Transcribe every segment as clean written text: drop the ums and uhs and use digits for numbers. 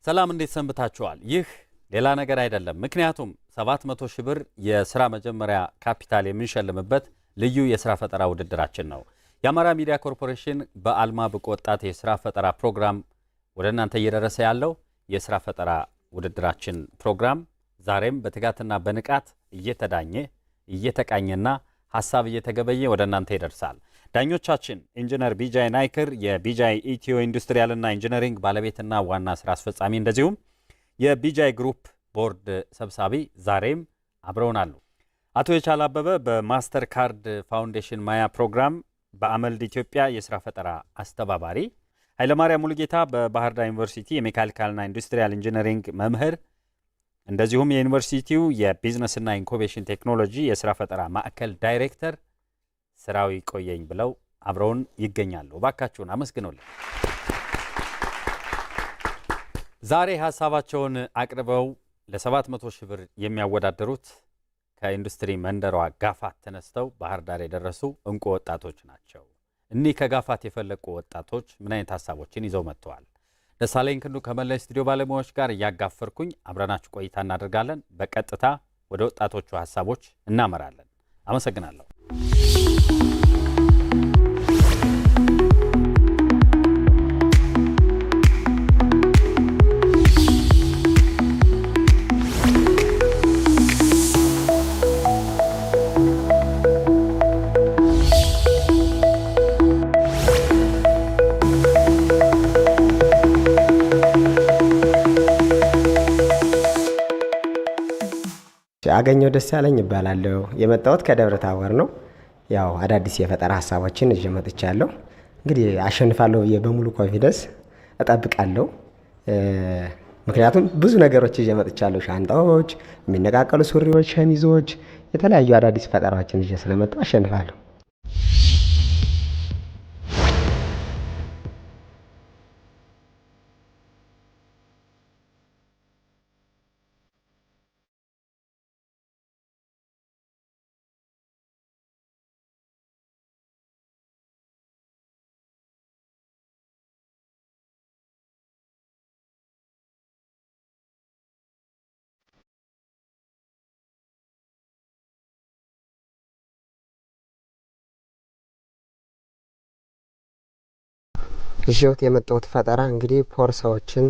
ሰላም እንዴት ሰንብታችኋል? ይህ ሌላ ነገር አይደለም። ምክንያቱም 700 ሺህ ብር የሥራ መጀመሪያ ካፒታል የምንሸልምበት ልዩ የሥራ ፈጠራ ውድድራችን ነው። የአማራ ሚዲያ ኮርፖሬሽን በአልማ ብቁ ወጣት የሥራ ፈጠራ ፕሮግራም ወደ እናንተ እየደረሰ ያለው የሥራ ፈጠራ ውድድራችን ፕሮግራም ዛሬም በትጋትና በንቃት እየተዳኘ እየተቃኘና ሐሳብ እየተገበየ ወደ እናንተ ይደርሳል። ዳኞቻችን ኢንጂነር ቢጃይ ናይክር የቢጃይ ኢትዮ ኢንዱስትሪያልና ኢንጂነሪንግ ባለቤትና ዋና ስራ አስፈጻሚ እንደዚሁም የቢጃይ ግሩፕ ቦርድ ሰብሳቢ ዛሬም አብረውናሉ። አቶ የቻለ አበበ በማስተር ካርድ ፋውንዴሽን ማያ ፕሮግራም በአመልድ ኢትዮጵያ የሥራ ፈጠራ አስተባባሪ፣ ኃይለማርያም ሙሉጌታ በባህር ዳር ዩኒቨርሲቲ የሜካኒካልና ኢንዱስትሪያል ኢንጂነሪንግ መምህር እንደዚሁም የዩኒቨርሲቲው የቢዝነስና ኢንኩቤሽን ቴክኖሎጂ የሥራ ፈጠራ ማዕከል ዳይሬክተር ስራው ይቆየኝ ብለው አብረውን ይገኛሉ። ባካችሁን አመስግኑልኝ። ዛሬ ሐሳባቸውን አቅርበው ለ700 ሺህ ብር የሚያወዳደሩት ከኢንዱስትሪ መንደሯ ጋፋት ተነስተው ባህር ዳር የደረሱ እንቁ ወጣቶች ናቸው። እኒህ ከጋፋት የፈለቁ ወጣቶች ምን አይነት ሐሳቦችን ይዘው መጥተዋል? ደሳለኝ ክንዱ ከመላ ስቱዲዮ ባለሙያዎች ጋር እያጋፈርኩኝ አብረናችሁ ቆይታ እናደርጋለን። በቀጥታ ወደ ወጣቶቹ ሐሳቦች እናመራለን። አመሰግናለሁ። አገኘው ደስ ያለኝ ይባላለሁ። የመጣሁት ከደብረ ታቦር ነው። ያው አዳዲስ የፈጠራ ሐሳቦችን ይዤ መጥቻለሁ። እንግዲህ አሸንፋለሁ ብዬ በሙሉ ኮንፊደንስ እጠብቃለሁ። ምክንያቱም ብዙ ነገሮች ይዤ መጥቻለሁ። ሻንጣዎች፣ የሚነቃቀሉ ሱሪዎች፣ ሸሚዞች፣ የተለያዩ አዳዲስ ፈጠራዎችን ይዤ ስለመጣሁ አሸንፋለሁ። ይዤት የመጣሁት ፈጠራ እንግዲህ ፖርሳዎችን፣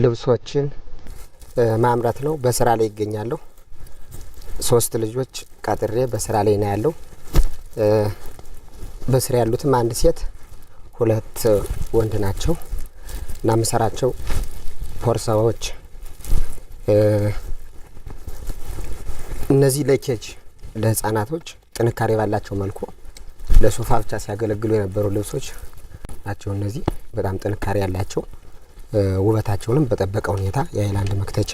ልብሶችን ማምረት ነው። በስራ ላይ ይገኛለሁ። 3 ልጆች ቀጥሬ በስራ ላይ ነው ያለው። በስራ ያሉትም 1 ሴት 2 ወንድ ናቸው እና የምሰራቸው ፖርሳዎች እነዚህ ለኬጅ ለህፃናቶች ጥንካሬ ባላቸው መልኩ ለሶፋ ብቻ ሲያገለግሉ የነበሩ ልብሶች ናቸው። እነዚህ በጣም ጥንካሬ ያላቸው ውበታቸውንም በጠበቀ ሁኔታ የአይላንድ መክተቻ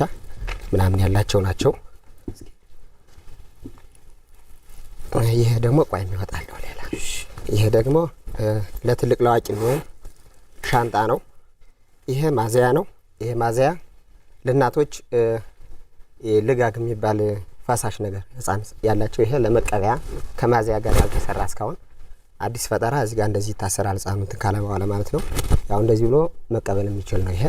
ምናምን ያላቸው ናቸው። ይሄ ደግሞ ቋሚ ይወጣለው ሌላ። ይሄ ደግሞ ለትልቅ ለዋቂ ነው ሻንጣ ነው። ይሄ ማዘያ ነው። ይሄ ማዘያ ለእናቶች ልጋግ የሚባል ፈሳሽ ነገር ህፃን ያላቸው ይሄ ለመቀበያ ከማዘያ ጋር ያልተሰራ እስካሁን አዲስ ፈጠራ እዚህ ጋር እንደዚህ ታሰራል። ህፃኑን ካለ በኋላ ማለት ነው። ያው እንደዚህ ብሎ መቀበል የሚችል ነው። ይሄ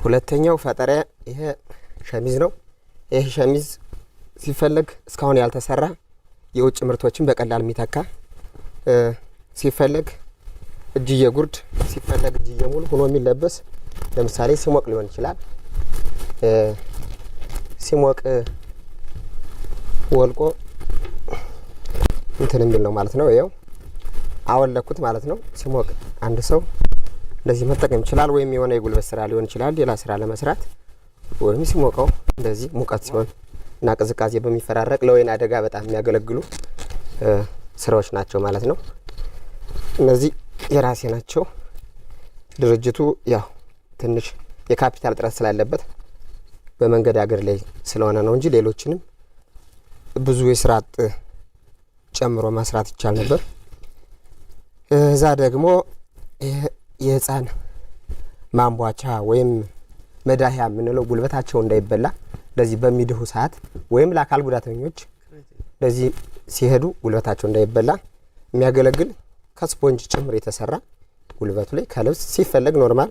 ሁለተኛው ፈጠራ ይሄ ሸሚዝ ነው። ይሄ ሸሚዝ ሲፈለግ እስካሁን ያልተሰራ የውጭ ምርቶችን በቀላል የሚተካ ሲፈለግ እጅዬ ጉርድ ሲፈለግ እጅዬ ሙሉ ሆኖ የሚለበስ ለምሳሌ ሲሞቅ ሊሆን ይችላል። ሲሞቅ ወልቆ እንትን የሚል ነው ማለት ነው። ይሄው አወለኩት ማለት ነው። ሲሞቅ አንድ ሰው እንደዚህ መጠቀም ይችላል። ወይም የሆነ የጉልበት ስራ ሊሆን ይችላል፣ ሌላ ስራ ለመስራት ወይም ሲሞቀው እንደዚህ ሙቀት ሲሆን እና ቅዝቃዜ በሚፈራረቅ ለወይን አደጋ በጣም የሚያገለግሉ ስራዎች ናቸው ማለት ነው። እነዚህ የራሴ ናቸው። ድርጅቱ ያው ትንሽ የካፒታል ጥረት ስላለበት በመንገድ አገር ላይ ስለሆነ ነው እንጂ ሌሎችንም ብዙ የስራ አጥ ጨምሮ ማስራት ይቻል ነበር። እዛ ደግሞ የህፃን ማንቧቻ ወይም መዳሂያ የምንለው ጉልበታቸው እንዳይበላ ለዚህ በሚድሁ ሰዓት ወይም ለአካል ጉዳተኞች ለዚህ ሲሄዱ ጉልበታቸው እንዳይበላ የሚያገለግል ከስፖንጅ ጭምር የተሰራ ጉልበቱ ላይ ከልብስ ሲፈለግ ኖርማል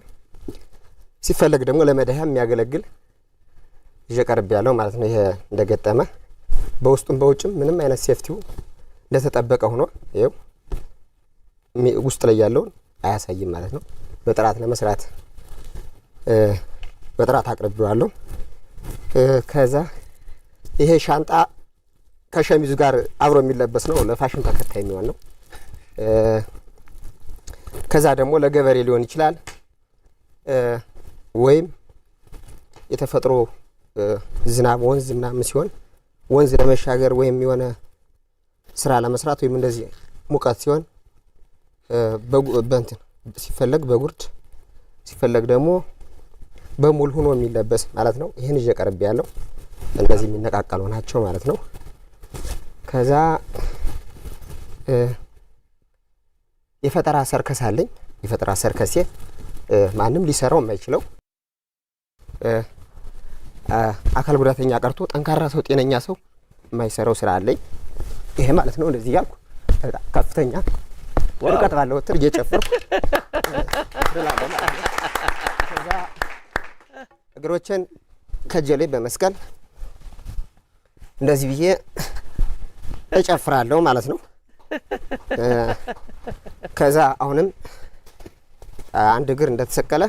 ሲፈለግ ደግሞ ለመዳያ የሚያገለግል ይዤ ቀርብ ያለው ማለት ነው። ይሄ እንደገጠመ በውስጡም በውጭም ምንም አይነት ሴፍቲው እንደተጠበቀ ሆኖ ይኸው ውስጥ ላይ ያለውን አያሳይም ማለት ነው። በጥራት ለመስራት በጥራት አቅርቤዋለሁ። ከዛ ይሄ ሻንጣ ከሸሚዙ ጋር አብሮ የሚለበስ ነው። ለፋሽን ተከታይ የሚሆን ነው። ከዛ ደግሞ ለገበሬ ሊሆን ይችላል ወይም የተፈጥሮ ዝናብ ወንዝ ምናምን ሲሆን ወንዝ ለመሻገር ወይም የሆነ ስራ ለመስራት ወይም እንደዚህ ሙቀት ሲሆን በእንትን ሲፈለግ በጉርድ ሲፈለግ ደግሞ በሙሉ ሆኖ የሚለበስ ማለት ነው። ይሄን ይዤ ቀርብ ያለው እንደዚህ የሚነቃቀሉ ናቸው ማለት ነው። ከዛ የፈጠራ ሰርከስ አለኝ። የፈጠራ ሰርከሴ ማንም ሊሰራው የማይችለው አካል ጉዳተኛ ቀርቶ ጠንካራ ሰው ጤነኛ ሰው የማይሰራው ስራ አለኝ። ይሄ ማለት ነው እንደዚህ ያልኩ ከፍተኛ ወርቀት ባለው ወጥር እየጨፈርኩ ከዛ እግሮችን ከእጄ ላይ በመስቀል እንደዚህ ብዬ እጨፍራለሁ ማለት ነው። ከዛ አሁንም አንድ እግር እንደተሰቀለ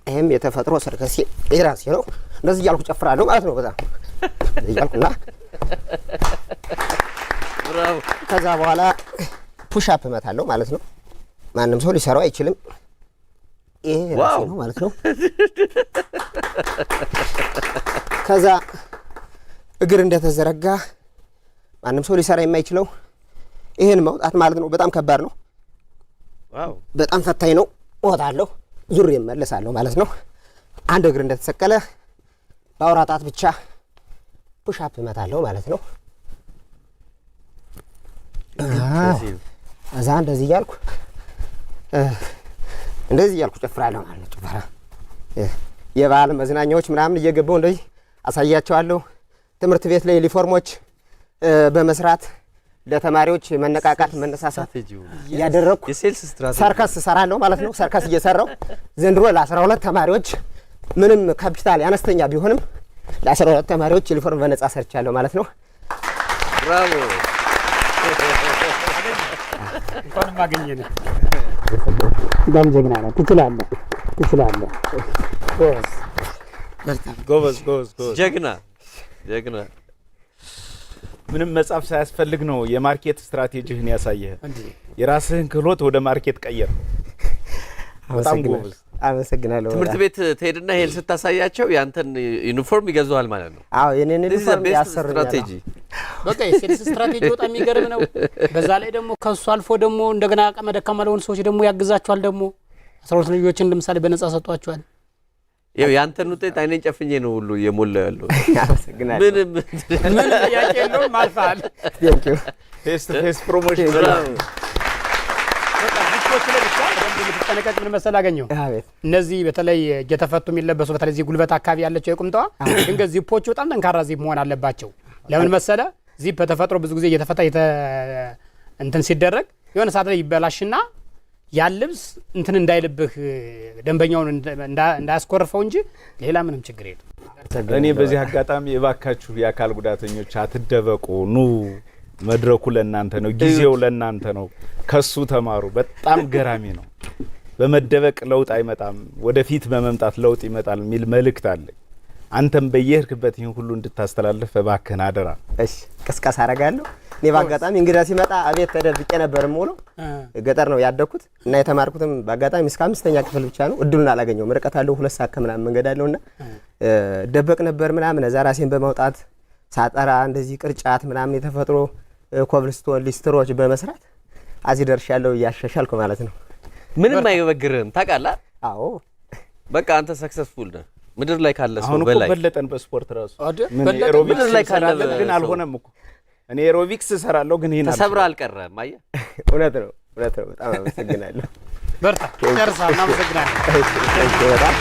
ይሄም የተፈጥሮ ሰርከሴ የራሴ ነው። እንደዚህ እያልኩ ጨፍራለሁ ማለት ነው። በጣም እያልኩና ብራቮ። ከዛ በኋላ ፑሽ አፕ እመታለሁ ማለት ነው። ማንም ሰው ሊሰራው አይችልም። ይሄ ራሴ ነው ማለት ነው። ከዛ እግር እንደተዘረጋ ማንም ሰው ሊሰራ የማይችለው ይሄን መውጣት ማለት ነው። በጣም ከባድ ነው። ዋው በጣም ፈታኝ ነው። እወጣለሁ፣ ዙሬ እመለሳለሁ ማለት ነው። አንድ እግር እንደተሰቀለ በአውራ ጣት ብቻ ፑሽ አፕ እመታለሁ ማለት ነው። እዛ እንደዚህ እያልኩ ጨፍራለሁ ማለት ነው። ጭፈራ የበዓል መዝናኛዎች ምናምን እየገባው እንደዚህ አሳያቸዋለሁ። ትምህርት ቤት ላይ ዩኒፎርሞች በመስራት ለተማሪዎች መነቃቃት መነሳሳት እያደረኩ ሰርከስ እሰራለሁ ማለት ነው። ሰርከስ እየሰራው ዘንድሮ ለ12 ተማሪዎች ምንም ካፒታል አነስተኛ ቢሆንም ለ12 ተማሪዎች ዩኒፎርም በነጻ ሰርቻለሁ ማለት ነው። ብራቮ እንኳን ማገኘን በጣም ጀግና ነህ። ትችላለህ። ጎበዝ ጀግና ምንም መጻፍ ሳያስፈልግ ነው የማርኬት ስትራቴጂህን ያሳየህ። የራስህን ክህሎት ወደ ማርኬት ቀየር። በጣም ጎበዝ። አመሰግናለሁ። ትምህርት ቤት ትሄድና ይሄን ስታሳያቸው ያንተን ዩኒፎርም ይገዛዋል ማለት ነው። አዎ የኔን ዩኒፎርም ያሰሩኛል። በቃ የሴልስ ስትራቴጂ በጣም የሚገርም ነው። በዛ ላይ ደግሞ ከሱ አልፎ ደግሞ እንደገና አቅመ ደካማ ለሆኑ ሰዎች ደግሞ ያግዛቸዋል። ደግሞ 12 ልጆችን ለምሳሌ በነጻ ሰጧቸዋል። ይኸው ያንተን ውጤት አይኔን ጨፍኜ ነው ሁሉ የሞላው ያለው። አመሰግናለሁ። ምንም ጥያቄ የለውም። አልፋል። ቴንክ ዩ። ፌስ ቱ ፌስ ፕሮሞሽን በቃ ዲስኮች ላይ ብቻ በደንብ የምትጠነቀቅ ምን መሰል አገኘው። እነዚህ በተለይ እየተፈቱ የሚለበሱ በተለይ እዚህ ጉልበት አካባቢ ያለቸው የቁምጣዋ ግን ዚፖቹ በጣም ጠንካራ ዚፕ መሆን አለባቸው። ለምን መሰለ ዚፕ በተፈጥሮ ብዙ ጊዜ እየተፈታ እንትን ሲደረግ የሆነ ሰዓት ላይ ይበላሽና ያልብስ እንትን እንዳይልብህ ደንበኛውን እንዳያስኮርፈው እንጂ ሌላ ምንም ችግር የለም። እኔ በዚህ አጋጣሚ እባካችሁ የአካል ጉዳተኞች አትደበቁ። ኑ መድረኩ ለእናንተ ነው፣ ጊዜው ለእናንተ ነው። ከሱ ተማሩ። በጣም ገራሚ ነው። በመደበቅ ለውጥ አይመጣም፣ ወደፊት በመምጣት ለውጥ ይመጣል የሚል መልእክት አለኝ። አንተም በየሄድክበት ይህን ሁሉ እንድታስተላልፍ እባክህን አደራ። እሺ ቅስቀሳ አደርጋለሁ። እኔ በአጋጣሚ እንግዳ ሲመጣ አቤት ተደብቄ ነበር የምውለው። ገጠር ነው ያደኩት እና የተማርኩትም በአጋጣሚ እስከ 5ኛ ክፍል ብቻ ነው። እድሉን አላገኘሁም። ርቀት አለው 2 ሰዓት ከምናምን መንገድ አለውና ደበቅ ነበር ምናምን። እዛ ራሴን በማውጣት ሳጠራ እንደዚህ ቅርጫት ምናምን የተፈጥሮ ኮብልስቶን ሊስትሮች በመስራት አዚህ ደርሻለሁ። እያሻሻልኩ ማለት ነው። ምንም አይበግርህም ታውቃለህ። አዎ በቃ አንተ ሰክሰስፉል ነህ። ምድር ላይ ካለ ሰው አሁን በላይ በለጠን በስፖርት ራሱ ምን ኤሮቢክስ ላይ ካለ ግን አልሆነም እኮ እኔ ኤሮቢክስ እሰራለሁ ግን ይሄን ተሰብራ አልቀረም። አየህ እውነት ነው። በጣም አመሰግናለሁ። በርታ ጨርሰሃል። እናመሰግናለን። በጣም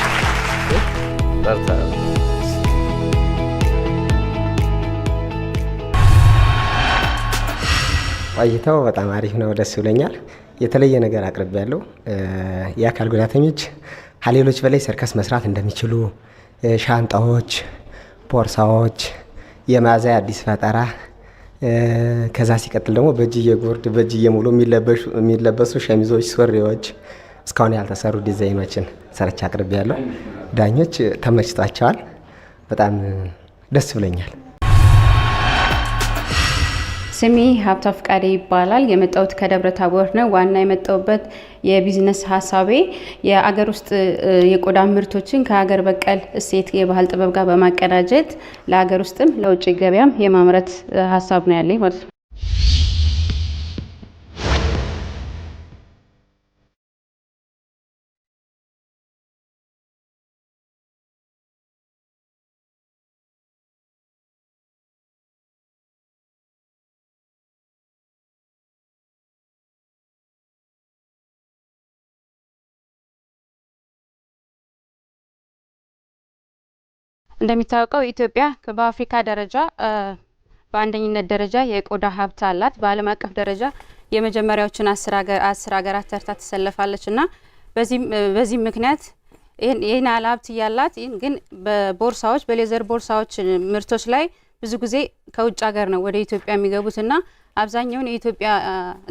በርታ። ቆይታው በጣም አሪፍ ነው። ደስ ብሎኛል። የተለየ ነገር አቅርቤያለሁ። የአካል ጉዳተኞች ከሌሎች በላይ ሰርከስ መስራት እንደሚችሉ ሻንጣዎች፣ ቦርሳዎች፣ የማዛያ አዲስ ፈጠራ ከዛ ሲቀጥል ደግሞ በእጅየ ጉርድ በእጅየ ሙሉ የሚለበሱ ሸሚዞች፣ ሱሪዎች እስካሁን ያልተሰሩ ዲዛይኖችን ሰርቻ አቅርቤያለሁ። ዳኞች ተመችቷቸዋል። በጣም ደስ ብለኛል። ስሜ ሀብታ ፍቃዴ ይባላል። የመጣሁት ከደብረ ታቦር ነው። ዋና የመጣሁበት የቢዝነስ ሀሳቤ የአገር ውስጥ የቆዳ ምርቶችን ከሀገር በቀል እሴት የባህል ጥበብ ጋር በማቀናጀት ለሀገር ውስጥም ለውጭ ገበያም የማምረት ሀሳብ ነው ያለኝ ማለት ነው። እንደሚታወቀው ኢትዮጵያ በአፍሪካ ደረጃ በአንደኝነት ደረጃ የቆዳ ሀብት አላት። በዓለም አቀፍ ደረጃ የመጀመሪያዎችን 10 ሀገራት ተርታ ትሰለፋለች እና በዚህ ምክንያት ይህን ያህል ሀብት እያላት ግን በቦርሳዎች በሌዘር ቦርሳዎች ምርቶች ላይ ብዙ ጊዜ ከውጭ ሀገር ነው ወደ ኢትዮጵያ የሚገቡትና አብዛኛውን የኢትዮጵያ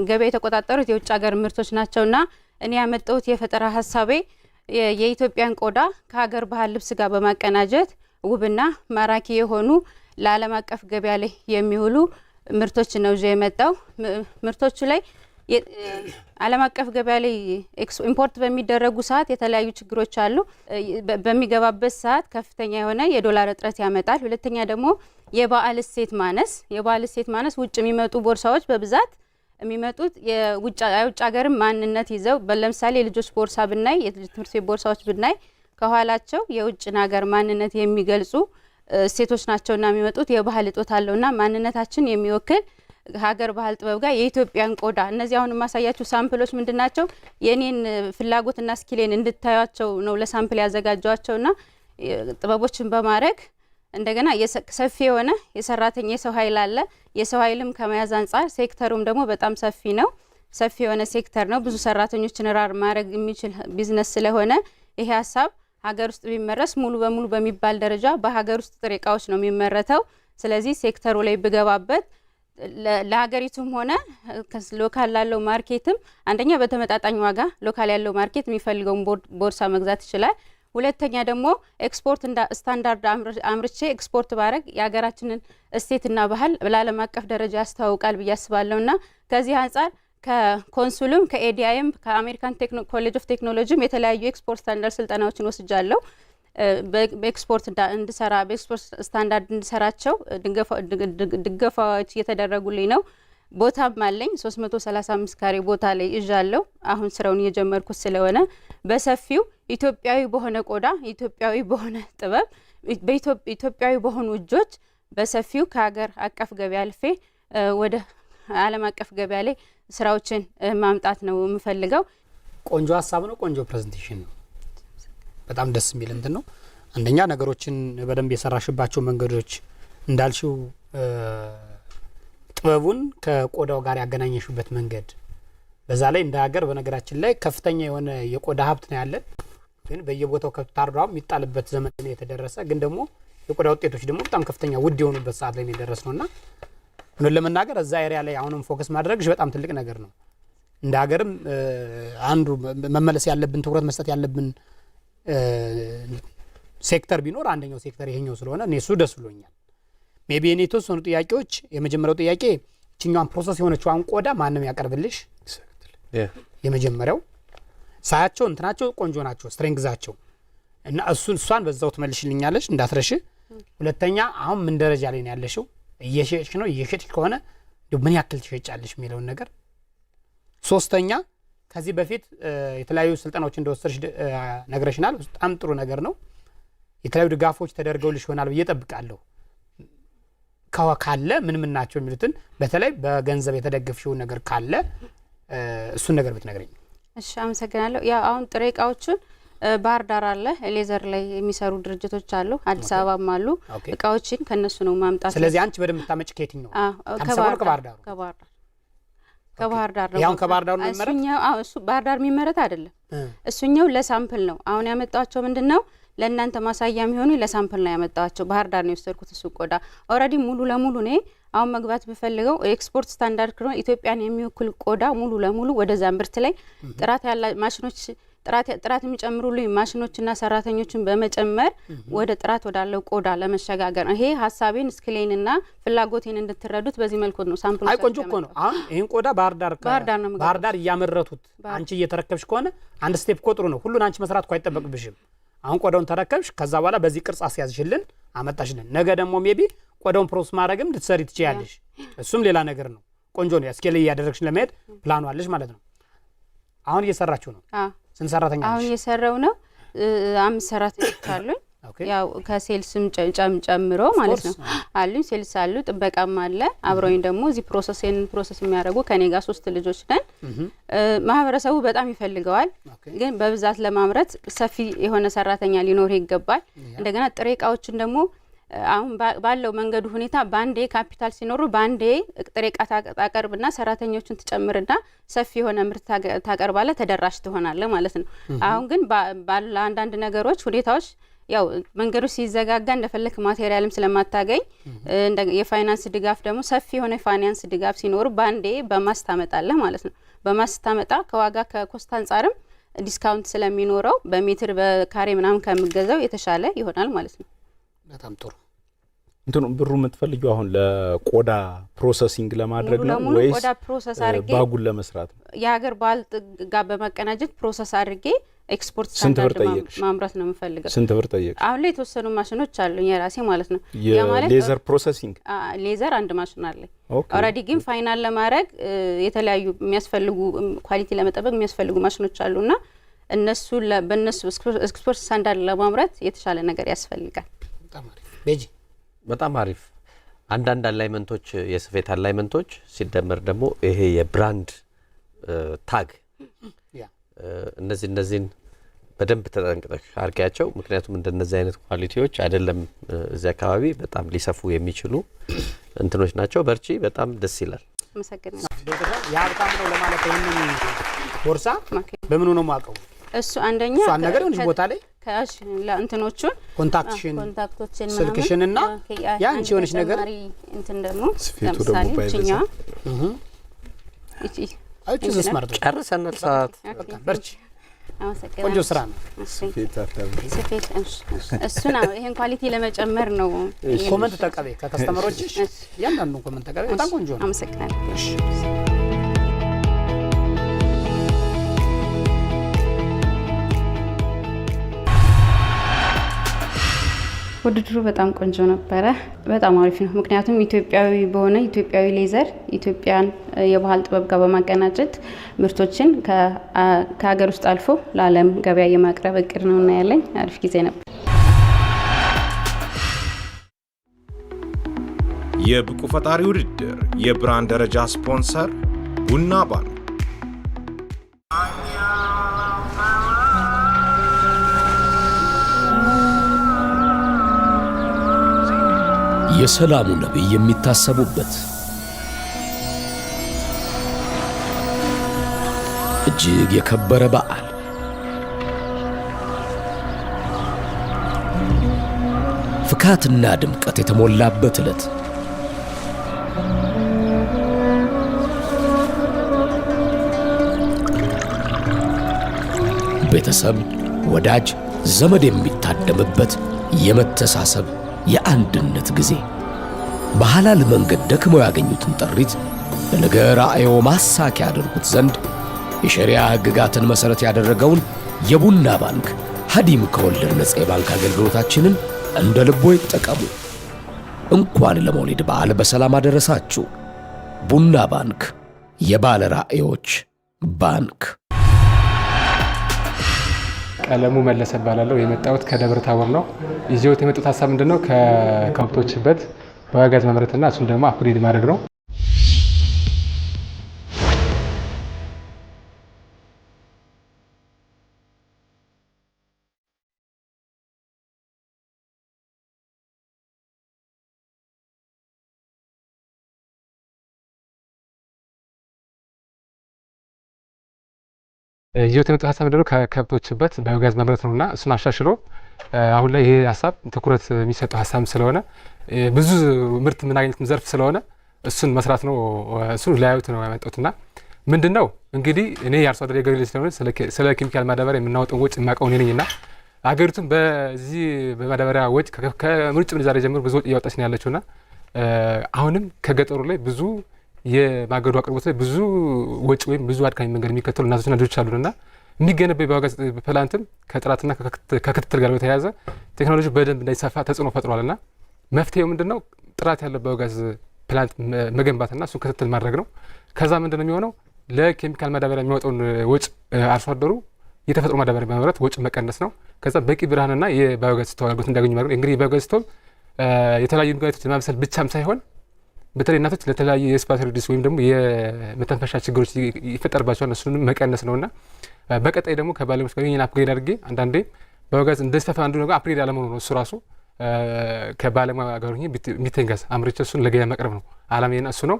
ገበያ የተቆጣጠሩት የውጭ ሀገር ምርቶች ናቸውና እኔ ያመጣሁት የፈጠራ ሀሳቤ የኢትዮጵያን ቆዳ ከሀገር ባህል ልብስ ጋር በማቀናጀት ውብና ማራኪ የሆኑ ለዓለም አቀፍ ገበያ ላይ የሚውሉ ምርቶች ነው ይዤ የመጣው። ምርቶቹ ላይ ዓለም አቀፍ ገበያ ላይ ኢምፖርት በሚደረጉ ሰዓት የተለያዩ ችግሮች አሉ። በሚገባበት ሰዓት ከፍተኛ የሆነ የዶላር እጥረት ያመጣል። ሁለተኛ ደግሞ የባህል እሴት ማነስ ውጭ የሚመጡ ቦርሳዎች በብዛት የሚመጡት የውጭ ሀገርም ማንነት ይዘው ለምሳሌ የልጆች ቦርሳ ብናይ የትምህርት ቤት ቦርሳዎች ብናይ ከኋላቸው የውጭን ሀገር ማንነት የሚገልጹ እሴቶች ናቸውና የሚመጡት የባህል እጦት አለውና ማንነታችን የሚወክል ሀገር ባህል ጥበብ ጋር የኢትዮጵያን ቆዳ እነዚህ አሁን የማሳያችሁ ሳምፕሎች ምንድናቸው የኔን ፍላጎትና ስኪሌን እንድታዩቸው ነው ለሳምፕል ያዘጋጇቸውና ጥበቦችን በማድረግ እንደገና ሰፊ የሆነ የሰራተኛ የሰው ኃይል አለ። የሰው ኃይልም ከመያዝ አንጻር ሴክተሩም ደግሞ በጣም ሰፊ ነው። ሰፊ የሆነ ሴክተር ነው። ብዙ ሰራተኞችን ራር ማድረግ የሚችል ቢዝነስ ስለሆነ ይሄ ሀሳብ ሀገር ውስጥ ቢመረስ ሙሉ በሙሉ በሚባል ደረጃ በሀገር ውስጥ ጥሬ እቃዎች ነው የሚመረተው። ስለዚህ ሴክተሩ ላይ ብገባበት ለሀገሪቱም ሆነ ሎካል ላለው ማርኬትም አንደኛ በተመጣጣኝ ዋጋ ሎካል ያለው ማርኬት የሚፈልገውን ቦርሳ መግዛት ይችላል። ሁለተኛ ደግሞ ኤክስፖርት ስታንዳርድ አምርቼ ኤክስፖርት ባረግ የሀገራችንን እሴትና ባህል ለዓለም አቀፍ ደረጃ ያስተዋውቃል ብዬ አስባለሁና ከዚህ አንጻር ከኮንሱልም ከኤዲአይም ከአሜሪካን ኮሌጅ ኦፍ ቴክኖሎጂም የተለያዩ ኤክስፖርት ስታንዳርድ ስልጠናዎችን ወስጃለሁ። በኤክስፖርት እንድሰራ በኤክስፖርት ስታንዳርድ እንድሰራቸው ድጋፋዎች እየተደረጉልኝ ነው። ቦታም አለኝ 335 ካሬ ቦታ ላይ ይዣለሁ። አሁን ስራውን እየጀመርኩት ስለሆነ በሰፊው ኢትዮጵያዊ በሆነ ቆዳ ኢትዮጵያዊ በሆነ ጥበብ ኢትዮጵያዊ በሆኑ እጆች በሰፊው ከሀገር አቀፍ ገበያ አልፌ ወደ ዓለም አቀፍ ገበያ ላይ ስራዎችን ማምጣት ነው የምፈልገው። ቆንጆ ሀሳብ ነው። ቆንጆ ፕሬዘንቴሽን ነው። በጣም ደስ የሚል እንትን ነው። አንደኛ ነገሮችን በደንብ የሰራሽባቸው መንገዶች እንዳልሽው ጥበቡን ከቆዳው ጋር ያገናኘሽበት መንገድ በዛ ላይ እንደ ሀገር በነገራችን ላይ ከፍተኛ የሆነ የቆዳ ሀብት ነው ያለን። ግን በየቦታው ከታርዷም የሚጣልበት ዘመን ነው የተደረሰ። ግን ደግሞ የቆዳ ውጤቶች ደግሞ በጣም ከፍተኛ ውድ የሆኑበት ሰዓት ላይ ነው የደረስነውና ምን ለመናገር እዛ ኤሪያ ላይ አሁንም ፎከስ ማድረግሽ በጣም ትልቅ ነገር ነው። እንደ ሀገርም አንዱ መመለስ ያለብን ትኩረት መስጠት ያለብን ሴክተር ቢኖር አንደኛው ሴክተር ይሄኛው ስለሆነ እኔ እሱ ደስ ብሎኛል። ሜቢ እኔ የተወሰኑ ጥያቄዎች የመጀመሪያው ጥያቄ እቺኛውን ፕሮሰስ የሆነችውን ቆዳ ማንም ያቀርብልሽ? የመጀመሪያው ሳያቸው እንትናቸው ቆንጆ ናቸው ስትሬንግዛቸው እና እሷን በዛው ትመልሽልኛለሽ እንዳትረሽ። ሁለተኛ አሁን ምን ደረጃ ላይ ነው ያለሽው? እየሸጥሽ ነው? እየሸጥሽ ከሆነ ምን ያክል ትሸጫለሽ የሚለውን ነገር። ሶስተኛ ከዚህ በፊት የተለያዩ ስልጠናዎች እንደወሰድሽ ነግረሽናል። በጣም ጥሩ ነገር ነው። የተለያዩ ድጋፎች ተደርገውልሽ ይሆናል ብዬ እጠብቃለሁ። ካለ ምን ናቸው የሚሉትን በተለይ በገንዘብ የተደገፍሽው ነገር ካለ እሱን ነገር ብትነግረኝ። እሺ አመሰግናለሁ። ያ አሁን ጥሬ እቃዎችን ባህር ዳር አለ ሌዘር ላይ የሚሰሩ ድርጅቶች አሉ፣ አዲስ አበባም አሉ። እቃዎችን ከነሱ ነው ማምጣት። ስለዚህ አንቺ በደንብ ታመጭ ከየትኛው? ከባህር ዳር ከባህር ዳር ነው። ያው ከባህር ዳር ነው የሚመረት። እሱ ባህር ዳር የሚመረት አይደለም። እሱኛው ለሳምፕል ነው። አሁን ያመጣቸው ምንድነው ለእናንተ ማሳያ የሚሆኑ ለሳምፕል ነው ያመጣቸው። ባህር ዳር ነው የወሰድኩት እሱ ቆዳ ኦልሬዲ ሙሉ ለሙሉ ነው አሁን መግባት በፈልገው ኤክስፖርት ስታንዳርድ ነው ኢትዮጵያን የሚወክል ቆዳ ሙሉ ለሙሉ ወደዛ ምርት ላይ ጥራት ያለ ማሽኖች ጥራት የሚጨምሩልኝ ማሽኖችና ሰራተኞችን በመጨመር ወደ ጥራት ወዳለው ቆዳ ለመሸጋገር ነው። ይሄ ሐሳቤን ስክሌንና ፍላጎቴን እንድትረዱት በዚህ መልኩ ነው ሳምፕል። አይ ቆንጆ እኮ ነው። አሁን ይሄን ቆዳ ባህር ዳር እያመረቱት አንቺ እየተረከብሽ ከሆነ አንድ ስቴፕ ቆጥሩ ነው። ሁሉን አንቺ መስራት እኮ አይጠበቅብሽም። አሁን ቆዳውን ተረከብሽ፣ ከዛ በኋላ በዚህ ቅርጽ አስያዝሽልን አመጣሽልን። ነገ ደግሞ ሜቢ ቆዳውን ፕሮሰስ ማድረግም ልትሰሪ ትችያለሽ። እሱም ሌላ ነገር ነው። ቆንጆ ነው። ስኬል እያደረግሽ ለመሄድ ፕላኑ አለሽ ማለት ነው። አሁን እየሰራችሁ ነው? ስንት ሰራተኛ ነሽ? አሁን እየሰራው ነው። 5 ሰራተኞች አሉኝ። ያው ከሴልስም ጨምሮ ማለት ነው አሉኝ። ሴልስ አሉ፣ ጥበቃም አለ። አብረውኝ ደግሞ እዚህ ፕሮሰስ የሚያደርጉ ከኔ ጋር 3 ልጆች ነን። ማህበረሰቡ በጣም ይፈልገዋል፣ ግን በብዛት ለማምረት ሰፊ የሆነ ሰራተኛ ሊኖር ይገባል። እንደገና ጥሬ እቃዎችን ደግሞ አሁን ባለው መንገዱ ሁኔታ ባንዴ ካፒታል ሲኖሩ ባንዴ ጥሬ እቃ ታቀርብና ሰራተኞችን ትጨምርና ሰፊ የሆነ ምርት ታቀርባለ፣ ተደራሽ ትሆናለ ማለት ነው። አሁን ግን ባለ አንዳንድ ነገሮች ሁኔታዎች ያው መንገዱ ሲዘጋጋ እንደፈለክ ማቴሪያልም ስለማታገኝ የፋይናንስ ድጋፍ ደግሞ ሰፊ የሆነ ፋይናንስ ድጋፍ ሲኖር ባንዴ በማስታመጣለ ማለት ነው። በማስታመጣ ከዋጋ ከኮስት አንፃርም ዲስካውንት ስለሚኖረው በሜትር በካሬ ምናምን ከምገዛው የተሻለ ይሆናል ማለት ነው። በጣም ጥሩ። እንትኑ ብሩ የምትፈልጊው አሁን ለቆዳ ፕሮሰሲንግ ለማድረግ ነው ወይስ ቆዳ ፕሮሰስ አድርጌ ባጉል ለመስራት ነው? የሀገር ባህል ጋር በመቀናጀት ፕሮሰስ አድርጌ ኤክስፖርት ስታንዳርድ ማምረት ነው የምፈልገው። ስንት ብር ጠየቅሽ? አሁን ላይ የተወሰኑ ማሽኖች አሉኝ የራሴ ማለት ነው። ሌዘር ፕሮሰሲንግ ሌዘር አንድ ማሽን አለኝ ኦልሬዲ። ግን ፋይናል ለማድረግ የተለያዩ የሚያስፈልጉ ኳሊቲ ለመጠበቅ የሚያስፈልጉ ማሽኖች አሉና እነሱ በእነሱ ኤክስፖርት ስታንዳርድ ለማምረት የተሻለ ነገር ያስፈልጋል። ቤጂ በጣም አሪፍ። አንዳንድ አላይመንቶች የስፌት አላይመንቶች ሲደመር ደግሞ ይሄ የብራንድ ታግ እነዚህን በደንብ ተጠንቅቀሽ አርቂያቸው። ምክንያቱም እንደነዚህ አይነት ኳሊቲዎች አይደለም እዚህ አካባቢ በጣም ሊሰፉ የሚችሉ እንትኖች ናቸው። በርቺ፣ በጣም ደስ ይላል። መሰግናለሁ። የሀብታም ነው ለማለት ይሄንን ቦርሳ በምኑ ነው ማቀው? እሱ አንደኛ እሱ ነገር ነው ቦታ ላይ ካሽ ለእንትኖቹን ኮንታክትሽን ስልክሽንና ያንቺ ሆነሽ ነገር እንትን ደግሞ ለምሳሌ እቺኛ እቺ ስማርት ጨርሰናል። ሰዓት በርቺ። ቆንጆ ስራ ነው። ስፌት እሱ ነው። ይሄን ኳሊቲ ለመጨመር ነው። ኮመንት ተቀበይ ከከስተመሮችሽ ያንዳንዱ ኮመንት ተቀበይ። በጣም ቆንጆ ነው። አመሰግናለሁ። ውድድሩ በጣም ቆንጆ ነበረ። በጣም አሪፍ ነው። ምክንያቱም ኢትዮጵያዊ በሆነ ኢትዮጵያዊ ሌዘር ኢትዮጵያን የባህል ጥበብ ጋር በማቀናጀት ምርቶችን ከሀገር ውስጥ አልፎ ለዓለም ገበያ የማቅረብ እቅድ ነው እና ያለኝ አሪፍ ጊዜ ነበር። የብቁ ፈጣሪ ውድድር የብራንድ ደረጃ ስፖንሰር ቡና ባንክ። የሰላሙ ነብይ የሚታሰቡበት እጅግ የከበረ በዓል ፍካትና ድምቀት የተሞላበት ዕለት ቤተሰብ፣ ወዳጅ፣ ዘመድ የሚታደምበት የመተሳሰብ የአንድነት ጊዜ በሐላል መንገድ ደክመው ያገኙትን ጥሪት ለነገ ራእዮ ማሳኪያ ያደርጉት ዘንድ የሸሪዓ ሕግጋትን መሠረት ያደረገውን የቡና ባንክ ሀዲም ከወለድ ነጻ የባንክ አገልግሎታችንን እንደ ልቦ ይጠቀሙ። እንኳን ለመውሊድ በዓል በሰላም አደረሳችሁ። ቡና ባንክ፣ የባለ ራእዮች ባንክ። ቀለሙ መለሰ እባላለሁ። የመጣሁት ከደብረ ታቦር ነው። ይዤውት የመጡት ሀሳብ ምንድነው? ከከብቶች በት በጋዝ ማምረትና እሱን ደግሞ አፕግሬድ ማድረግ ነው። ይዞት የመጣው ሀሳብ ምንድነው ከከብቶች በት ባዮጋዝ ማምረት ነውና እሱን አሻሽሎ አሁን ላይ ይሄ ሀሳብ ትኩረት የሚሰጠው ሀሳብ ስለሆነ ብዙ ምርት የምናገኝበት ዘርፍ ስለሆነ እሱን መስራት ነው። እሱን ላያዩት ነው ያመጣሁትና ምንድነው እንግዲህ እኔ የአርሶ አደር የገበሬ ስለሆነ ስለ ኬሚካል ማዳበሪያ የምናወጣው ወጪ የማውቀው እኔ ነኝና አገሪቱም በዚህ በማዳበሪያ ወጪ ከምርጭ ምንዛሬ ጀምሮ ብዙ ወጪ እያወጣች ነው ያለችውና አሁንም ከገጠሩ ላይ ብዙ የማገዶ አቅርቦት ላይ ብዙ ወጪ ወይም ብዙ አድካሚ መንገድ የሚከተሉ እናቶችና ልጆች አሉና የሚገነባው ባዮጋዝ ፕላንትም ከጥራትና ከክትትል ጋር በተያያዘ ቴክኖሎጂ በደንብ እንዳይሰፋ ተጽዕኖ ፈጥሯልና መፍትሄው ምንድነው ጥራት ያለው ባዮጋዝ ፕላንት መገንባትና እሱን ክትትል ማድረግ ነው። ከዛ ምንድነው የሚሆነው ለኬሚካል ማዳበሪያ የሚወጣውን ወጪ አርሶ አደሩ የተፈጥሮ ማዳበሪያ በማምረት ወጪ መቀነስ ነው። ከዛ በቂ ብርሃንና የባዮጋዝ ስቶቭ አገልግሎት እንዲያገኙ ማድረግ ነው። እንግዲህ የባዮጋዝ ስቶቭ የተለያዩ ምግቦችን ለማብሰል ብቻም ሳይሆን በተለይ እናቶች ለተለያዩ የስፓይራል ዲስ ወይም ደግሞ የመተንፈሻ ችግሮች ይፈጠርባቸዋል እሱንም መቀነስ ነውና በቀጣይ ደግሞ ከባለሙያዎች ጋር ይሄን አፕግሬድ አድርጌ አንዳንዴ ባዮጋዝ እንደተፈፋ አንዱ ነገር አፕግሬድ አለመሆኑ ነው። እሱ ራሱ ከባለሙያ ጋር ሆኜ ሚቴን ጋዝ አምርቼ እሱን ለገበያ ማቅረብ ነው አላማዬና እሱ ነው።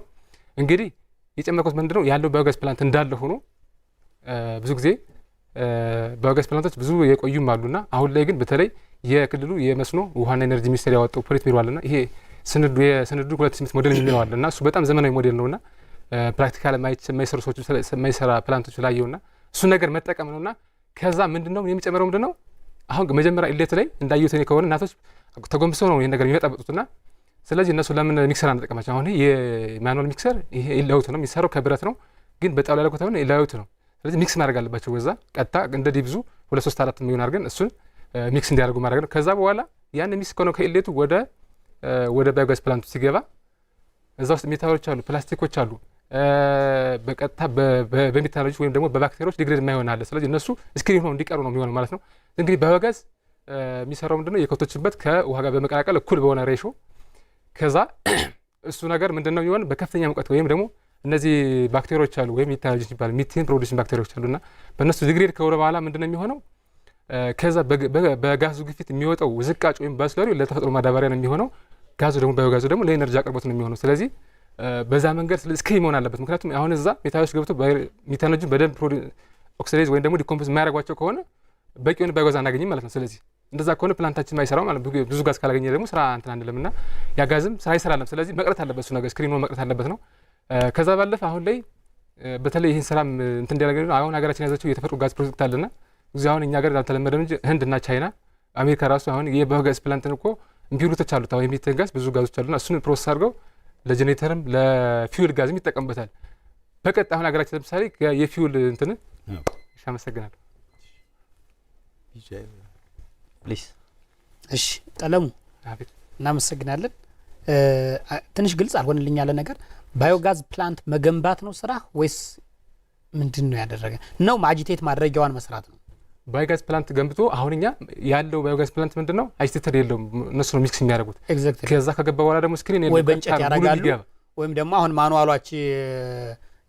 እንግዲህ የጨመርኩት ምንድነው ያለው ባዮጋዝ ፕላንት እንዳለ ሆኖ ብዙ ጊዜ ባዮጋዝ ፕላንቶች ብዙ የቆዩም አሉና አሁን ላይ ግን በተለይ የክልሉ የመስኖ ውሃና ኤነርጂ ሚኒስቴር ያወጣው ፕሮጀክት ሚሯልና ይሄ የስንዱ 28 ሞዴል የሚለው አለና እሱ በጣም ዘመናዊ ሞዴል ነውና ፕራክቲካል የማይሰሩ ሰዎች የማይሰራ ፕላንቶች ላየውና እሱ ነገር መጠቀም ነውና ከዛ ምንድነው የሚጨምረው ምንድነው አሁን መጀመሪያ ኢሌት ላይ እንዳዩት እኔ ከሆነ እናቶች ተጎንብሰው ነው ይሄን ነገር የሚያጣበጡትና ስለዚህ እነሱ ለምን ሚክሰር አንጠቀማቸው? አሁን የማኑዋል ሚክሰር ይሄ ኢላውት ነው የሚሰራው ከብረት ነው ግን በጣም ላይ ለቆታው ነው ኢላውት ነው። ስለዚህ ሚክስ ማድረግ አለባቸው። ወዛ ቀጣ እንደ ዲብዙ 2 3 4 የሚሆን አድርገን እሱን ሚክስ እንዲያደርጉ ማድረግ ነው። ከዛ በኋላ ያን ሚክስ ከሆነ ከኢሌቱ ወደ ባዮጋዝ ፕላንቱ ሲገባ እዛ ውስጥ ሜታሎች አሉ፣ ፕላስቲኮች አሉ በቀጥታ በሜታሎጂ ወይም ደግሞ በባክቴሪያዎች ዲግሬድ የማይሆን አለ። ስለዚህ እነሱ ስክሪን ሆነው እንዲቀሩ ነው የሚሆነው ማለት ነው። እንግዲህ ባዮጋዝ የሚሰራው ምንድነው የከብቶችበት ከውሃ ጋር በመቀላቀል እኩል በሆነ ሬሾ ከዛ እሱ ነገር ምንድነው የሚሆነው በከፍተኛ ሙቀት ወይም ደግሞ እነዚህ ባክቴሪያዎች አሉ ወይም ሜታሎጂ ይባላል ሚቴን ፕሮዲዩሲንግ ባክቴሪያዎች አሉና በእነሱ ዲግሬድ ከወረ በኋላ ምንድነው የሚሆነው ከዛ በጋዙ ግፊት የሚወጣው ዝቃጭ ወይም ባስለሪው ለተፈጥሮ ማዳበሪያ ነው የሚሆነው። ጋዙ ደግሞ ባዮጋዙ ደግሞ ለኤነርጂ አቅርቦት ነው የሚሆነው። ስለዚህ በዛ መንገድ ስክሪን መሆን አለበት። ምክንያቱም አሁን እዛ ሜታሎች ገብቶ ሜታሎጂ በደንብ ኦክሲዳይዝ ወይም ደግሞ ዲኮምፖዝ የማያደርጓቸው ከሆነ በቂ የሆነ ባዮጋዝ አናገኝም ማለት ነው። ስለዚህ እንደዛ ከሆነ ፕላንታችን ማይሰራው ማለት ብዙ ጋዝ ካላገኘ ደግሞ ስራ እንትን አንልምና ያ ጋዝም ስራ ይሰራል። ስለዚህ መቅረት አለበት፣ እሱ ነገር ስክሪን መቅረት አለበት ነው። ከዛ ባለፈ አሁን ላይ በተለይ ይህን ስራም እንትን እንዲያደርግ ነው። አሁን ሀገራችን ያዘችው የተፈጥሮ ጋዝ ፕሮጀክት አለና እዚህ አሁን እኛ ሀገር አልተለመደም እንጂ ህንድና ቻይና አሜሪካ ራሱ አሁን የባዮጋዝ ፕላንትን እኮ ኢምፒውሪቲዎች አሉት። አሁን የሚቴን ጋዝ ብዙ ጋዞች አሉና እሱን ፕሮሰስ አድርገው ለጄኔሬተርም ለፊውል ጋዝም ይጠቀሙበታል። በቀጣይ አሁን ሀገራችን ለምሳሌ የፊውል እንትንን አመሰግናለሁ። ፕሊዝ እሺ ቀለሙ እናመሰግናለን። ትንሽ ግልጽ አልሆነልኝ ያለ ነገር ባዮጋዝ ፕላንት መገንባት ነው ስራ ወይስ ምንድን ነው ያደረገ ነው? አጂቴት ማድረጊያዋን መስራት ነው። ባዮጋዝ ፕላንት ገንብቶ አሁን እኛ ያለው ባዮጋዝ ፕላንት ምንድነው አጂቴተር የለውም። እነሱ ነው ሚክስ የሚያደርጉት። ከዛ ከገባ በኋላ ደግሞ ስክሪን ወይ በእንጨት ያደርጋሉ ወይም ደግሞ አሁን ማኑዋሏች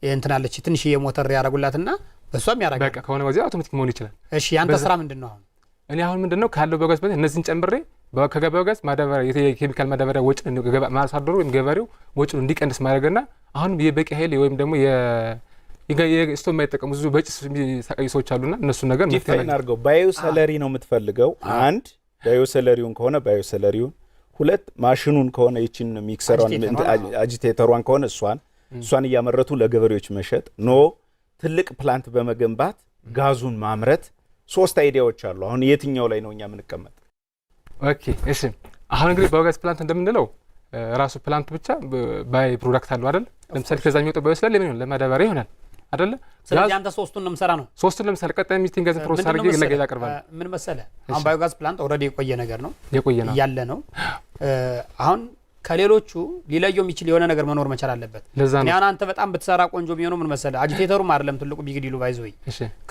እንትናለች ትንሽ የሞተር ያደርጉላትና በሷም ያደርጋሉ። በቃ ከሆነ ወዲያ አውቶማቲክ መሆን ይችላል። እሺ ያንተ ስራ ምንድነው አሁን? እኔ አሁን ምንድነው ካለው ባዮጋዝ ፕላንት እነዚህን ጨምሬ ከገባዮጋዝ ማዳበሪያ የኬሚካል ማዳበሪያ ወጪ ማሳደሩ ወይም ገበሬው ወጪውን እንዲቀንስ ማድረግና አሁን የበቂ ኃይል ወይም ደግሞ የስቶ የማይጠቀሙ ብዙ በጭስ የሚሰቃዩ ሰዎች አሉና እነሱ ነገር ዲፋይን አድርገው ባዮ ሰለሪ ነው የምትፈልገው። አንድ ባዮ ሰለሪውን ከሆነ ባዮ ሰለሪውን፣ ሁለት ማሽኑን ከሆነ ይችን ሚክሰሯን አጂቴተሯን ከሆነ እሷን እያመረቱ ለገበሬዎች መሸጥ ኖ ትልቅ ፕላንት በመገንባት ጋዙን ማምረት። 3 አይዲያዎች አሉ። አሁን የትኛው ላይ ነው እኛ የምንቀመጥ? ኦኬ እሺ። አሁን እንግዲህ ባዮጋዝ ፕላንት እንደምንለው ራሱ ፕላንት ብቻ ባይ ፕሮዳክት አለው አይደል? ለምሳሌ ከዛ የሚወጣው ባዮ ሰለሪ ለምን ለማዳበሪያ ይሆናል አይደለ? ስለዚህ አንተ 3ቱን ነው የምሰራ ነው። 3ቱን ለምሳሌ ቀጣይ ሚቲንግ ጋዝ ፕሮሰስ አድርጌ ለገበያ ያቀርባል። ምን መሰለህ አሁን ባዮጋዝ ፕላንት ኦልሬዲ የቆየ ነገር ነው ያለ ነው። አሁን ከሌሎቹ ሊለየው የሚችል የሆነ ነገር መኖር መቻል አለበት። ያን አንተ በጣም ብትሰራ ቆንጆ የሚሆነው ምን መሰለህ አጂቴተሩም አይደለም ትልቁ ቢግ ዲሉ ባይዞይ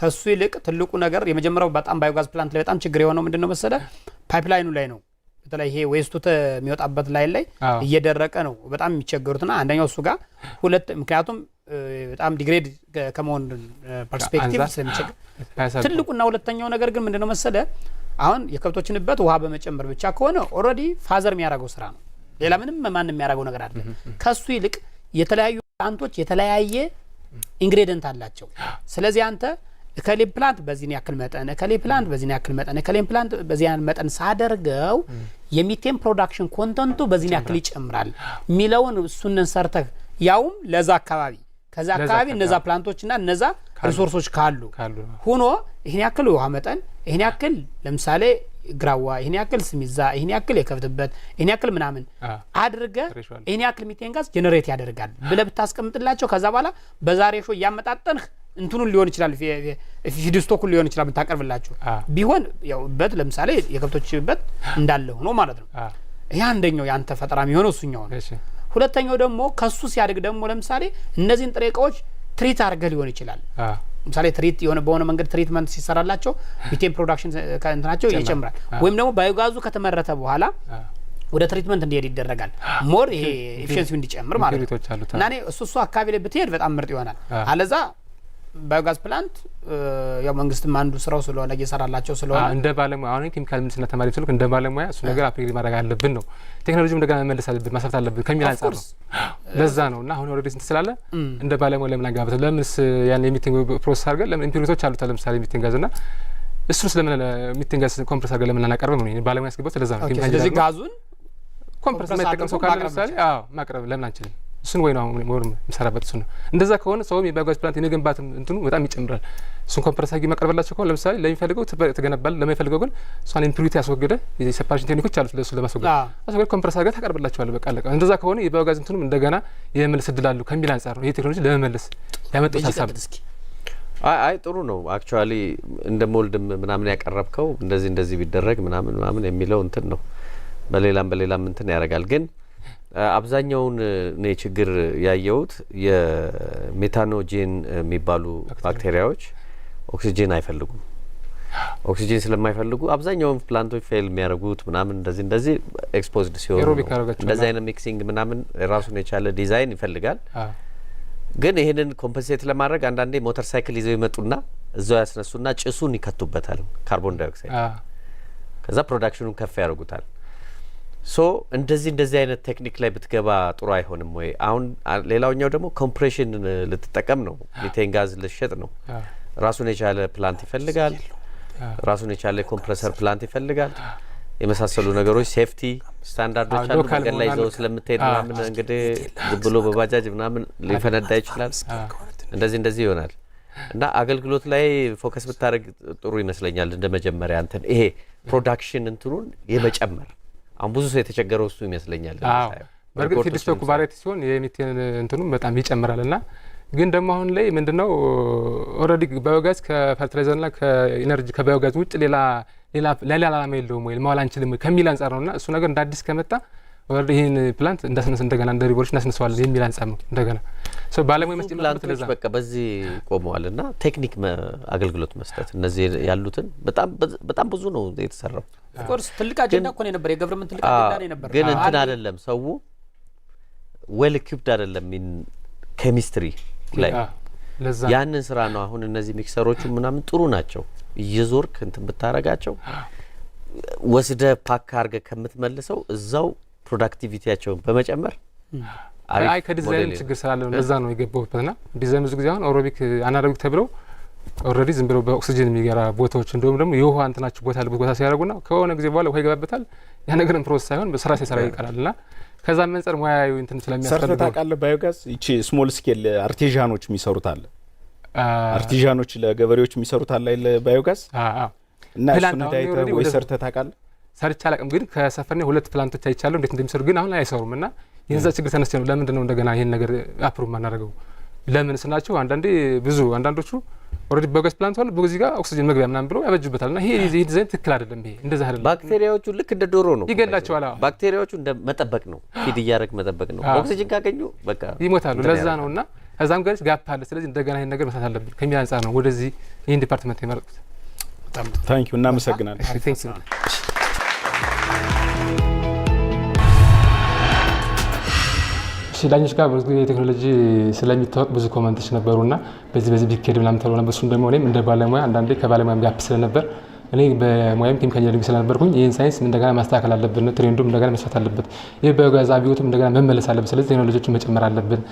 ከሱ ይልቅ ትልቁ ነገር የመጀመሪያው በጣም ባዮጋዝ ፕላንት ላይ በጣም ችግር የሆነው ምንድነው መሰለህ ፓይፕላይኑ ላይ ነው። በተለይ ይሄ ዌስቱ የሚወጣበት ላይ እየደረቀ ነው በጣም የሚቸገሩትና አንደኛው እሱ ጋር ሁለት ምክንያቱም በጣም ዲግሬድ ከመሆን ፐርስፔክቲቭ ስለሚቸገር ትልቁና ሁለተኛው ነገር ግን ምንድነው መሰለህ አሁን የከብቶችንበት ውሃ በመጨመር ብቻ ከሆነ ኦልሬዲ ፋዘር የሚያደርገው ስራ ነው። ሌላ ምንም ማንም የሚያደርገው ነገር አይደለም። ከሱ ይልቅ የተለያዩ ፕላንቶች የተለያየ ኢንግሬዲየንት አላቸው። ስለዚህ አንተ እከሌ ፕላንት በዚህን ያክል መጠን እከሌ ፕላንት በዚህን ያክል መጠን እከሌ ፕላንት በዚህን መጠን ሳደርገው የሚቴን ፕሮዳክሽን ኮንተንቱ በዚህን ያክል ይጨምራል ሚለውን እሱንን ሰርተህ ያውም ለዛ አካባቢ ከዛ አካባቢ እነዛ ፕላንቶችና እነዛ ሪሶርሶች ካሉ ሆኖ ይሄን ያክል ውሃ መጠን ይሄን ያክል ለምሳሌ ግራዋ ይሄን ያክል ስሚዛ ይሄን ያክል የከብትበት ይሄን ያክል ምናምን አድርገ ይሄን ያክል ሚቴን ጋዝ ጀነሬት ያደርጋል ብለህ ብታስቀምጥላቸው ከዛ በኋላ በዛሬ ሾ ያመጣጠንህ እንትኑን ሊሆን ይችላል ፊድስቶኩን ሊሆን ይችላል ብታቀርብላቸው ቢሆን ያው በት ለምሳሌ የከብቶችበት እንዳለ ሆኖ ማለት ነው ይሄ አንደኛው ያንተ ፈጠራ የሚሆነው እሱኛው ነው ሁለተኛው ደግሞ ከሱ ሲያድግ ደግሞ ለምሳሌ እነዚህን ጥሬ እቃዎች ትሪት አድርገህ ሊሆን ይችላል ለምሳሌ ትሪት የሆነ በሆነ መንገድ ትሪትመንት ሲሰራላቸው ሚቴን ፕሮዳክሽን ከእንትናቸው ይጨምራል ወይም ደግሞ ባዮጋዙ ከተመረተ በኋላ ወደ ትሪትመንት እንዲሄድ ይደረጋል ሞር ይሄ ኤፊሺየንሲው እንዲጨምር ማለት ነው እና እኔ እሱ አካባቢ ላይ ብትሄድ በጣም ምርጥ ይሆናል አለዛ ባዮጋዝ ፕላንት ያው መንግስትም አንዱ ስራው ስለሆነ እየሰራላቸው ስለሆነ እንደ ባለሙያ አሁን ኬሚካል ምህንድስና ተማሪ ስለሆነ እንደ ባለሙያ እሱ ነገር አፕግሬድ ማድረግ አለብን ነው ቴክኖሎጂም እንደገና መመለስ አለብን ማሰራት አለብን ከሚል አንፃር ነው ለዛ ነውና አሁን ኦሬዲ እንት ስላለ እንደ ባለሙያ ለምን አንጋበት ለምንስ ያን የሚቲንግ ፕሮሰስ አድርገን ለምን ኢምፒሪቶች አሉት ለምሳሌ ሚቲንግ ጋዝና እሱስ ለምን ሚቲንግ ጋዝ ኮምፕረስ አድርገን ለምን አናቀርብም ነው ባለሙያ ያስገባው ለዛ ነው ስለዚህ ጋዙን ኮምፕረስ ማይጠቀም ሰው ካለ ለምሳሌ ማቅረብ ለምን አንችልም እሱን ወይ ነው ሞር መሰራበት እሱ ነው እንደዛ ከሆነ ሰውም የባዮጋዝ ፕላንት የመገንባት እንትኑ በጣም ይጨምራል እሱን ኮምፕረስ አድርጊ ማቀርብላቸው ከሆነ ለምሳሌ ለሚፈልገው ተገነባል ለማይፈልገው ግን እሷን ኢምፒሪቲ ያስወገደ የሴፓሬሽን ቴክኒኮች አሉት ለሱ ለማስወገድ አስወገደ ኮምፕረስ አድርጋ ታቀርብላቸዋለህ በቃ አለቀ እንደዛ ከሆነ የባዮጋዝ እንትኑም እንደገና የመመለስ እድል አለው ከሚል አንፃር ነው ይሄ ቴክኖሎጂ ለመመለስ ያመጣው ሀሳብ አይ ጥሩ ነው አክቹአሊ እንደ ሞልድም ምናምን ያቀረብከው እንደዚህ ቢደረግ ምናምን የሚለው እንትን ነው በሌላም እንትን ያደርጋል ግን አብዛኛውን እኔ ችግር ያየሁት የሜታኖጄን የሚባሉ ባክቴሪያዎች ኦክሲጅን አይፈልጉም ኦክሲጅን ስለማይፈልጉ አብዛኛውን ፕላንቶች ፌል የሚያደርጉት ምናምን እንደዚህ ኤክስፖዝድ ሲሆኑ እንደዚህ አይነት ሚክሲንግ ምናምን ራሱን የቻለ ዲዛይን ይፈልጋል ግን ይሄንን ኮምፐንሴት ለማድረግ አንዳንዴ ሞተር ሳይክል ይዘው ይመጡና እዛው ያስነሱና ጭሱን ይከቱበታል ካርቦን ዳይኦክሳይድ ከዛ ፕሮዳክሽኑን ከፍ ያደርጉታል ሶ እንደዚህ አይነት ቴክኒክ ላይ ብትገባ ጥሩ አይሆንም ወይ አሁን ሌላውኛው ደግሞ ኮምፕሬሽን ልትጠቀም ነው ሚቴን ጋዝ ልትሸጥ ነው ራሱን የቻለ ፕላንት ይፈልጋል ራሱን የቻለ ኮምፕረሰር ፕላንት ይፈልጋል የመሳሰሉ ነገሮች ሴፍቲ ስታንዳርዶች አሉ ነገር ላይ ዘው ስለምትሄድ ምናምን እንግዲህ ዝም ብሎ በባጃጅ ምናምን ሊፈነዳ ይችላል እንደዚህ ይሆናል እና አገልግሎት ላይ ፎከስ ብታደርግ ጥሩ ይመስለኛል እንደ መጀመሪያ አንተን ይሄ ፕሮዳክሽን እንትኑን የመጨመር አሁን ብዙ ሰው የተቸገረው እሱ ይመስለኛል በርግጥ ፊድስቶክ ቫሪቲ ሲሆን የሚቴን እንትኑም በጣም ይጨምራልና ግን ደግሞ አሁን ላይ ምንድነው ኦሬዲ ባዮጋዝ ከፈርቲላይዘርና ከኢነርጂ ከባዮጋዝ ውጭ ሌላ ዓላማ የለውም ወይ ማዋል አንችልም ከሚል አንፃር ነውና እሱ ነገር እንደ አዲስ ከመጣ ኦሬዲ ይሄን ፕላንት እንዳስነስ እንደገና እንደ ሪቮሉሽን እናስነሳዋለን የሚል አንፃር ነው እንደገና ሶ ባለሙያ መስጠት ማለት ለዛ በቃ በዚህ ቆመዋልና ቴክኒክ አገልግሎት መስጠት እነዚህ ያሉትን በጣም ብዙ ነው የተሰራው ኦፍኮርስ ትልቅ አጀንዳ እኮ ነው ነበር የገቨርንመንት ትልቅ አጀንዳ ነው ነበር ግን እንትን አይደለም ሰው ዌል ኢኩፕድ አይደለም ኢን ኬሚስትሪ ላይ ያንን ስራ ነው አሁን እነዚህ ሚክሰሮቹ ምናምን ጥሩ ናቸው እየዞርክ እንትን ብታረጋቸው ወስደ ፓክ አርገ ከምትመልሰው እዛው ፕሮዳክቲቪቲያቸውን በመጨመር አይ ከዲዛይን ችግር ስላለ ነው ለዛ ነው የገባውበትና ዲዛይን ብዙ ጊዜ አሁን አውሮቢክ አናሮቢክ ተብለው ኦሬዲ ዝም ብለው በኦክሲጅን የሚገራ ቦታዎች እንደውም ደግሞ የውሃ እንትናቸው ቦታ ለቦታ ሲያደርጉና ከሆነ ጊዜ በኋላ ውሃ ይገባበታል ያ ነገርም ፕሮሰስ ሳይሆን በስራ ሲሰራ ይቀራልና ከዛ መንጸር ሙያዊ እንትን ስለሚያስፈልግ ሰርተታ ቃለ ባዮጋዝ እቺ ስሞል ስኬል አርቲዛኖች የሚሰሩት አለ አርቲዛኖች ለገበሬዎች የሚሰሩት አለ ባዮጋዝ እና እሱን ዳይታ ወይ ሰርተታ ቃለ ሰርቻ አላቅም ግን ከሰፈርኔ ሁለት ፕላንቶች አይቻለሁ እንዴት እንደሚሰሩ ግን አሁን ላይ አይሰሩምና የዛ ችግር ተነስቶ ነው ለምን ነው እንደገና ይሄን ነገር አፕሩቭ ማናረገው ለምን ስናቸው አንዳንዶቹ ኦሬዲ ባዮጋዝ ፕላንት ሆነ በዚህ ጋር ኦክሲጅን መግቢያ ምናምን ብለው ያበጁበታልና ይሄ ዲዛይን ትክክል አይደለም ይሄ እንደዛ አይደለም ባክቴሪያዎቹ ልክ እንደ ዶሮ ነው ይገላቸዋል ባክቴሪያዎቹ እንደ መጠበቅ ነው ፊድ እያደረግ መጠበቅ ነው ኦክሲጅን ካገኙ በቃ ይሞታሉ ለዛ ነውና ከዛም ጋር ጋፕ አለ ስለዚህ እንደገና ይሄን ነገር መስራት አለብን ከሚል አንፃር ነው ወደዚህ ይሄን ዲፓርትመንት የመረጥኩት ታንክ ዩ እናመሰግናለን ቴንክስ ዳኞች ጋር ብዙ ቴክኖሎጂ ስለሚታወቅ ብዙ ኮመንቶች ነበሩና በዚህ ቢኬድ ምናምን ተብሎ ነበር እሱን ደግሞ እኔም እንደ ባለሙያ አንዳንዴ ከባለሙያ ጋፕ ስለነበር እኔ በሙያም ኬሚካል ኢንጂነሪንግ ስለነበርኩኝ ይህን ሳይንስ እንደገና ማስተካከል አለብን ትሬንዱም እንደገና መስራት አለበት ይህ ባዮጋዝ አብዮቱም እንደገና መመለስ አለበት ስለዚህ ቴክኖሎጂዎችን መጨመር አለብን